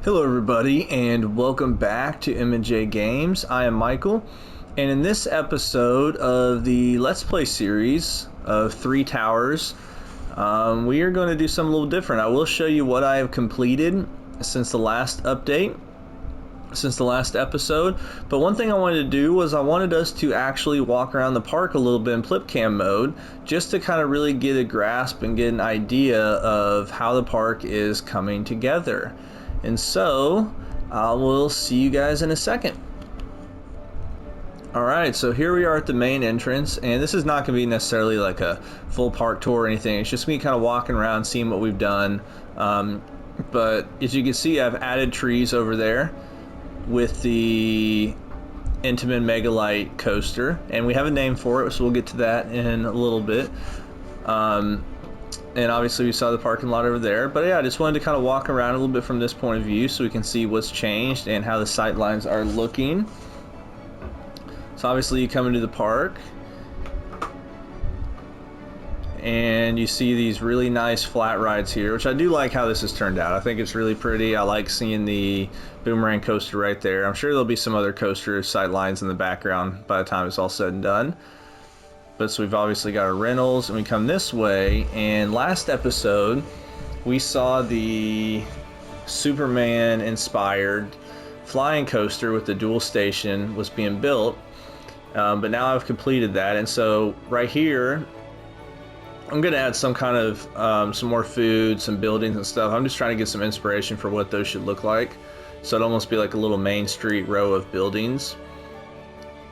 Hello everybody and welcome back to M&J Games. I am Michael, and in this episode of the Let's Play series of Three Towers, we are going to do something a little different. I will show you what I have completed since the last update, since the last episode, but one thing I wanted to do was I wanted us to actually walk around the park a little bit in flip cam mode, just to kind of really get a grasp and get an idea of how the park is coming together. And so, we'll see you guys in a second. Alright, so here we are at the main entrance, and this is not going to be necessarily like a full park tour or anything. It's just me kind of walking around, seeing what we've done. But as you can see, I've added trees over there with the Intamin Megalite coaster, and we have a name for it, so we'll get to that in a little bit. And obviously we saw the parking lot over there, but yeah, I just wanted to kind of walk around a little bit from this point of view so we can see what's changed and how the sight lines are looking. So obviously you come into the park and you see these really nice flat rides here, which I do like how this has turned out. I think it's really pretty. I like seeing the boomerang coaster right there. I'm sure there'll be some other coaster sight lines in the background by the time it's all said and done. But so we've obviously got our rentals, and we come this way, and last episode we saw the Superman inspired flying coaster with the dual station was being built, but now I've completed that, and so right here I'm gonna add some kind of some more food, some buildings and stuff. I'm just trying to get some inspiration for what those should look like, so it'd almost be like a little main street row of buildings.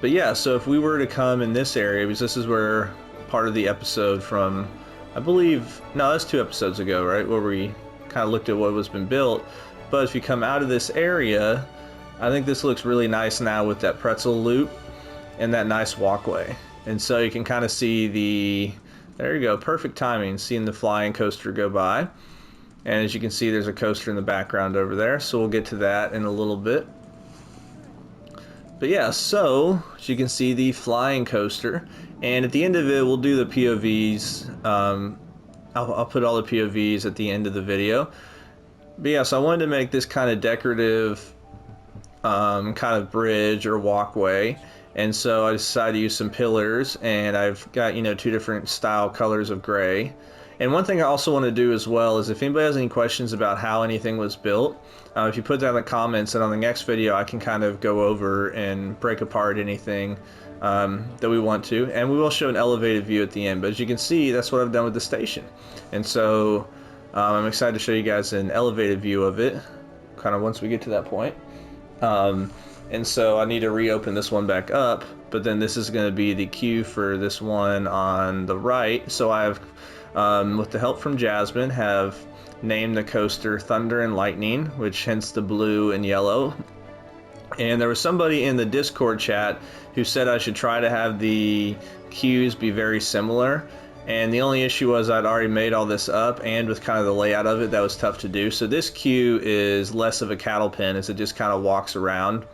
But yeah, so if we were to come in this area, because this is where part of the episode from, I believe, no, that's 2 episodes ago, right, where we kind of looked at what was been built. But if you come out of this area, I think this looks really nice now with that pretzel loop and that nice walkway. And so you can kind of see the, there you go, perfect timing, seeing the flying coaster go by. And as you can see, there's a coaster in the background over there, so we'll get to that in a little bit. But yeah, so as you can see, the flying coaster, and at the end of it we'll do the POVs. I'll put all the POVs at the end of the video. But yeah, so I wanted to make this kind of decorative kind of bridge or walkway, and so I decided to use some pillars, and I've got, you know, 2 different style colors of gray. And one thing I also want to do as well is if anybody has any questions about how anything was built, if you put that in the comments, and on the next video I can kind of go over and break apart anything that we want to. And we will show an elevated view at the end, but as you can see, that's what I've done with the station. And so I'm excited to show you guys an elevated view of it, kind of once we get to that point. And so I need to reopen this one back up, but then this is going to be the queue for this one on the right. So I've with the help from Jasmine, have named the coaster Thunder and Lightning, which hence the blue and yellow. And there was somebody in the Discord chat who said I should try to have the queues be very similar. And the only issue was I'd already made all this up, and with kind of the layout of it, that was tough to do. So this queue is less of a cattle pen, as it just kind of walks around,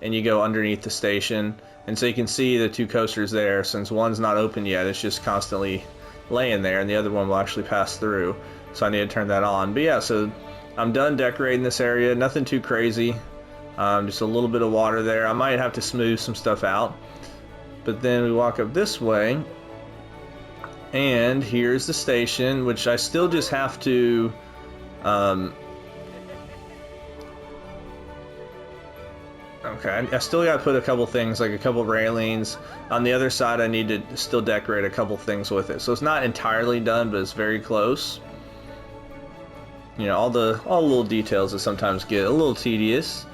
and you go underneath the station. And so you can see the 2 coasters there. Since one's not open yet, it's just constantly laying there, and the other one will actually pass through, so I need to turn that on. But yeah, so I'm done decorating this area. Nothing too crazy, just a little bit of water there. I might have to smooth some stuff out. But then we walk up this way, and here's the station, which I still just have to okay, I still got to put a couple things, like a couple railings. On the other side, I need to still decorate a couple things with it. So it's not entirely done, but it's very close. You know, all the little details that sometimes get a little tedious.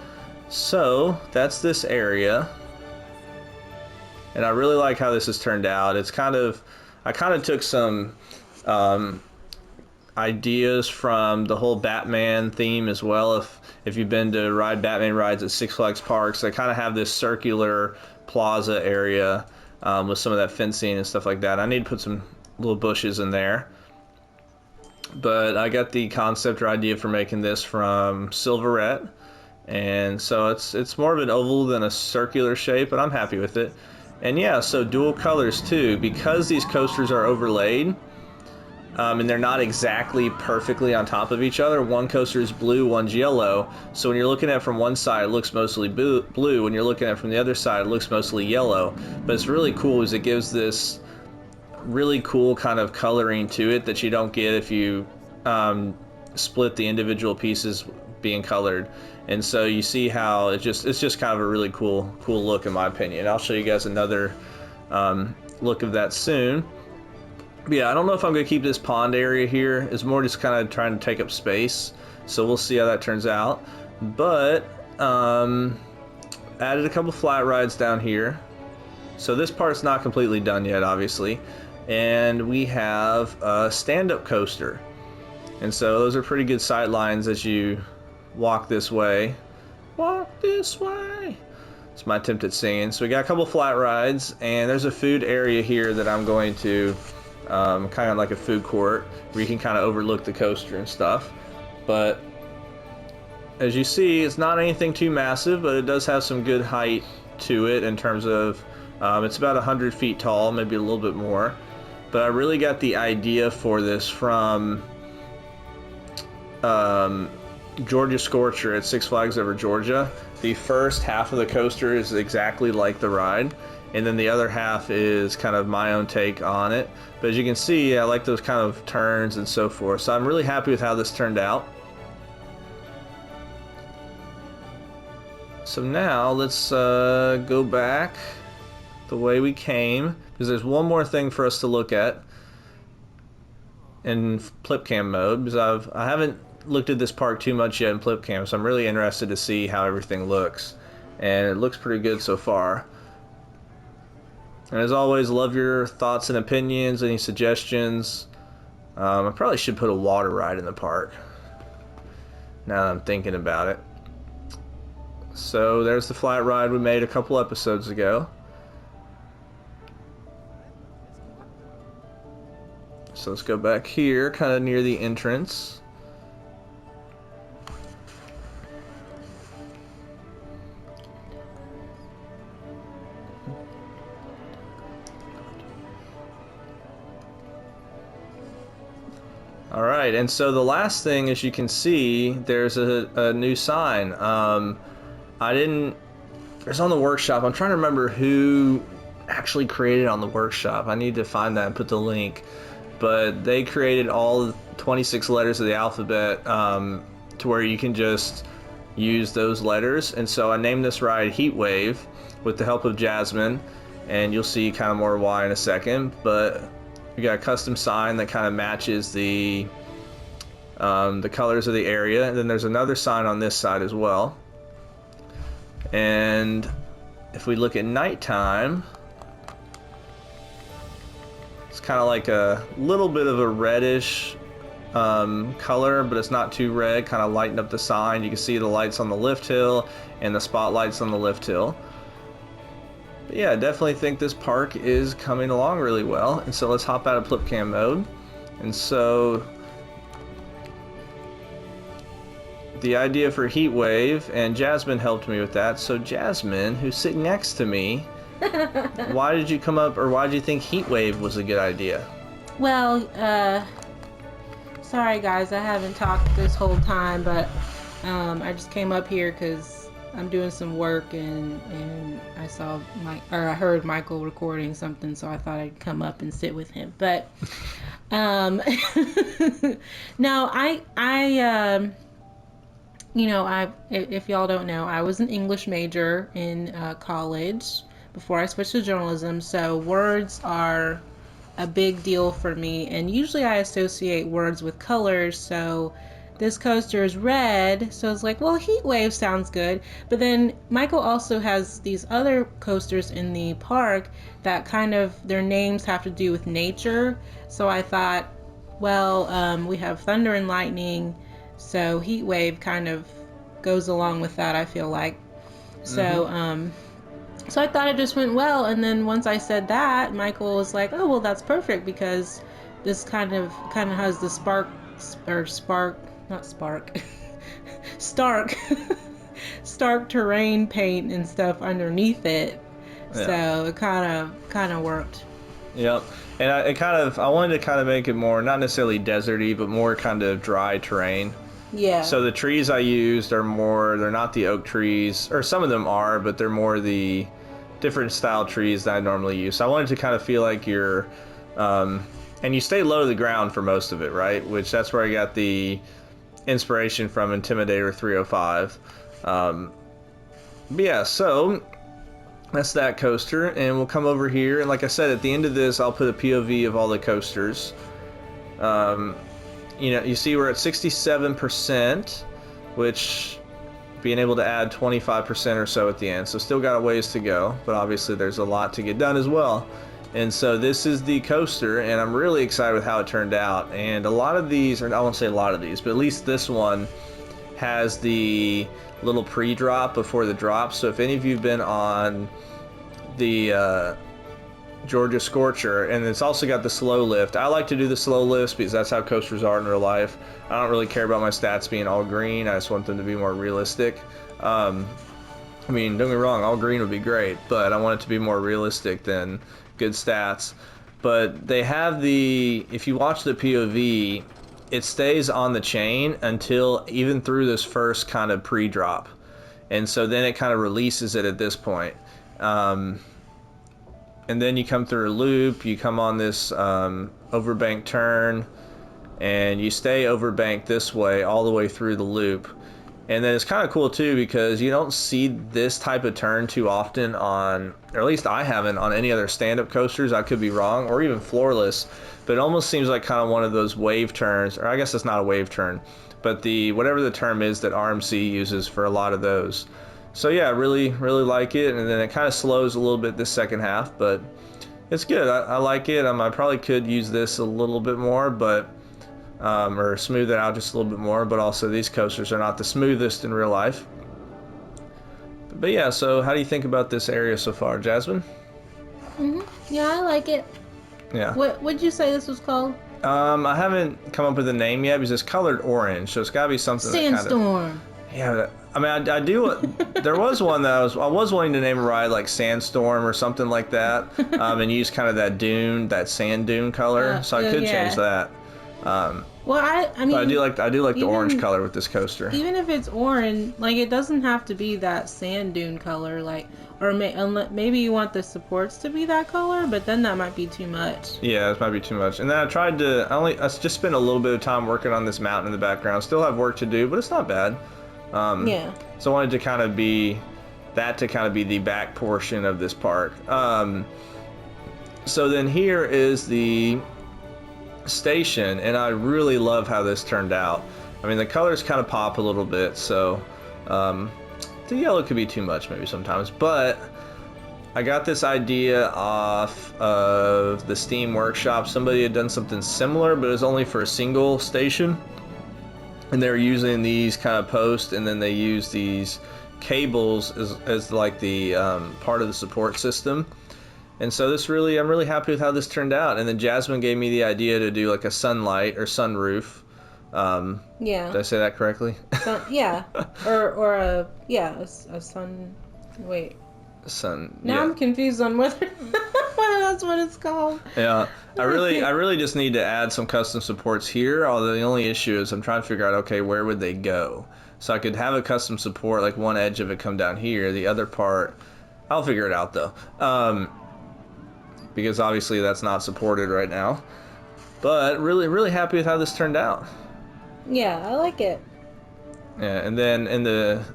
So that's this area. And I really like how this has turned out. It's kind of, I kind of took some ideas from the whole Batman theme as well. If you've been to ride Batman rides at Six Flags Parks, they kind of have this circular plaza area with some of that fencing and stuff like that. I need to put some little bushes in there. But I got the concept or idea for making this from Silverette, and so it's more of an oval than a circular shape, but I'm happy with it. And yeah, so dual colors too, because these coasters are overlaid. and they're not exactly perfectly on top of each other. One coaster is blue, one's yellow. So when you're looking at it from one side, it looks mostly blue. When you're looking at it from the other side, it looks mostly yellow. But it's really cool because it gives this really cool kind of coloring to it that you don't get if you split the individual pieces being colored. And so you see how it's just kind of a really cool look, in my opinion. I'll show you guys another look of that soon. But yeah, I don't know if I'm going to keep this pond area here. It's more just kind of trying to take up space. So we'll see how that turns out. But added a couple flat rides down here. So this part's not completely done yet, obviously. And we have a stand-up coaster. And so those are pretty good sight lines as you walk this way. Walk this way. It's my attempt at singing. So we got a couple flat rides, and there's a food area here that I'm going to, kind of like a food court, where you can kind of overlook the coaster and stuff. But as you see, it's not anything too massive, but it does have some good height to it in terms of, it's about 100 feet tall, maybe a little bit more. But I really got the idea for this from Georgia Scorcher at Six Flags Over Georgia. The first half of the coaster is exactly like the ride, and then the other half is kind of my own take on it. But as you can see, I like those kind of turns and so forth. So I'm really happy with how this turned out. So now let's go back the way we came, because there's one more thing for us to look at in flip cam mode, because I haven't looked at this park too much yet in flip cam, so I'm really interested to see how everything looks, and it looks pretty good so far. And as always, love your thoughts and opinions, any suggestions. I probably should put a water ride in the park now that I'm thinking about it. So there's the flat ride we made a couple episodes ago. So let's go back here, kind of near the entrance. Alright, and so the last thing, as you can see, there's a new sign. It's on the workshop. I'm trying to remember who actually created it on the workshop. I need to find that and put the link. But they created all 26 letters of the alphabet to where you can just use those letters. And so I named this ride Heat Wave with the help of Jasmine, and you'll see kind of more why in a second. But we got a custom sign that kind of matches the colors of the area, and then there's another sign on this side as well. And if we look at nighttime, it's kind of like a little bit of a reddish color, but it's not too red, kind of lighten up the sign. You can see the lights on the lift hill and the spotlights on the lift hill. But yeah, I definitely think this park is coming along really well. And so let's hop out of flip cam mode. And so the idea for Heat Wave, and Jasmine helped me with that. So Jasmine, who's sitting next to me, why did you come up, or why did you think Heat Wave was a good idea? Well, sorry guys, I haven't talked this whole time, but I just came up here because I'm doing some work, and I heard Michael recording something, so I thought I'd come up and sit with him. But no, if y'all don't know, I was an English major in college before I switched to journalism, so words are a big deal for me, and usually I associate words with colors. So this coaster is red, so it's like, well, Heat Wave sounds good. But then Michael also has these other coasters in the park that kind of, their names have to do with nature. So I thought, well, we have thunder and lightning, so Heat Wave kind of goes along with that, I feel like. So so I thought it just went well, and then once I said that, Michael was like, oh, well, that's perfect, because this kind of has the stark terrain paint and stuff underneath it. Yeah. So it kind of worked. Yep. And I wanted to kind of make it more, not necessarily deserty, but more kind of dry terrain. Yeah. So the trees I used are more, they're not the oak trees, or some of them are, but they're more the different style trees that I normally use. So I wanted to kind of feel like you're, and you stay low to the ground for most of it, right? Which that's where I got the inspiration from Intimidator 305. But yeah, so that's that coaster, and we'll come over here, and like I said, at the end of this, I'll put a POV of all the coasters. You know, you see we're at 67%, which being able to add 25% or so at the end, so still got a ways to go, but obviously there's a lot to get done as well. And so this is the coaster, and I'm really excited with how it turned out. And a lot of these, or I won't say a lot of these, but at least this one has the little pre-drop before the drop. So if any of you have been on the Georgia Scorcher, and it's also got the slow lift. I like to do the slow lifts because that's how coasters are in real life. I don't really care about my stats being all green. I just want them to be more realistic. I mean, don't get me wrong, all green would be great, but I want it to be more realistic than good stats. But they have the, if you watch the POV, it stays on the chain until even through this first kind of pre-drop. And so then it kind of releases it at this point. And then you come through a loop, you come on this overbank turn, and you stay overbanked this way all the way through the loop. And then it's kind of cool too because you don't see this type of turn too often on, or at least I haven't on any other stand-up coasters. I could be wrong, or even floorless, but it almost seems like kind of one of those wave turns, or I guess it's not a wave turn, but the whatever the term is that RMC uses for a lot of those. So yeah, really like it, and then it kind of slows a little bit this second half, but it's good. I like it. I probably could use this a little bit more, but or smooth it out just a little bit more, but also these coasters are not the smoothest in real life. But yeah, so how do you think about this area so far, Jasmine? Yeah, I like it. Yeah. What would you say this was called? I haven't come up with a name yet because it's colored orange, so it's got to be something Sandstorm. Yeah, I mean, I do. There was one that I was wanting to name a ride like Sandstorm or something like that, and use kind of that sand dune color. So I could change that. Well, I mean, but I do like the orange color with this coaster. Even if it's orange, like it doesn't have to be that sand dune color, like, or maybe you want the supports to be that color, but then that might be too much. Yeah, this might be too much. And then I just spent a little bit of time working on this mountain in the background. Still have work to do, but it's not bad. Yeah. So I wanted to kind of be the back portion of this park. So then here is the station, and I really love how this turned out. I mean, the colors kind of pop a little bit, so the yellow could be too much maybe sometimes, but I got this idea off of the Steam Workshop. Somebody had done something similar, but it was only for a single station. And they're using these kind of posts, and then they use these cables as like the part of the support system. And so I'm really happy with how this turned out. And then Jasmine gave me the idea to do like a sunlight or sunroof. Yeah. Did I say that correctly? Yeah. or a sun. Wait. Sun. Now yeah. I'm confused on whether that's what it's called. Yeah, I really just need to add some custom supports here. Although the only issue is I'm trying to figure out, okay, where would they go? So I could have a custom support, like one edge of it come down here, the other part, I'll figure it out though. Because obviously that's not supported right now. But really happy with how this turned out. Yeah, I like it. Yeah, and then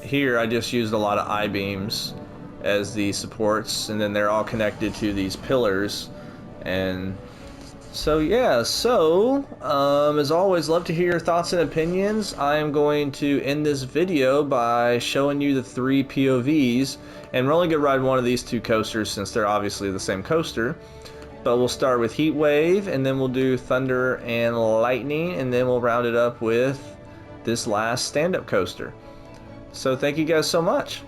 here I just used a lot of I-beams as the supports, and then they're all connected to these pillars. And so yeah, as always, love to hear your thoughts and opinions. I am going to end this video by showing you the 3 POVs, and we're only going to ride one of these 2 coasters since they're obviously the same coaster. But we'll start with Heat Wave, and then we'll do Thunder and Lightning, and then we'll round it up with this last stand-up coaster. So thank you guys so much.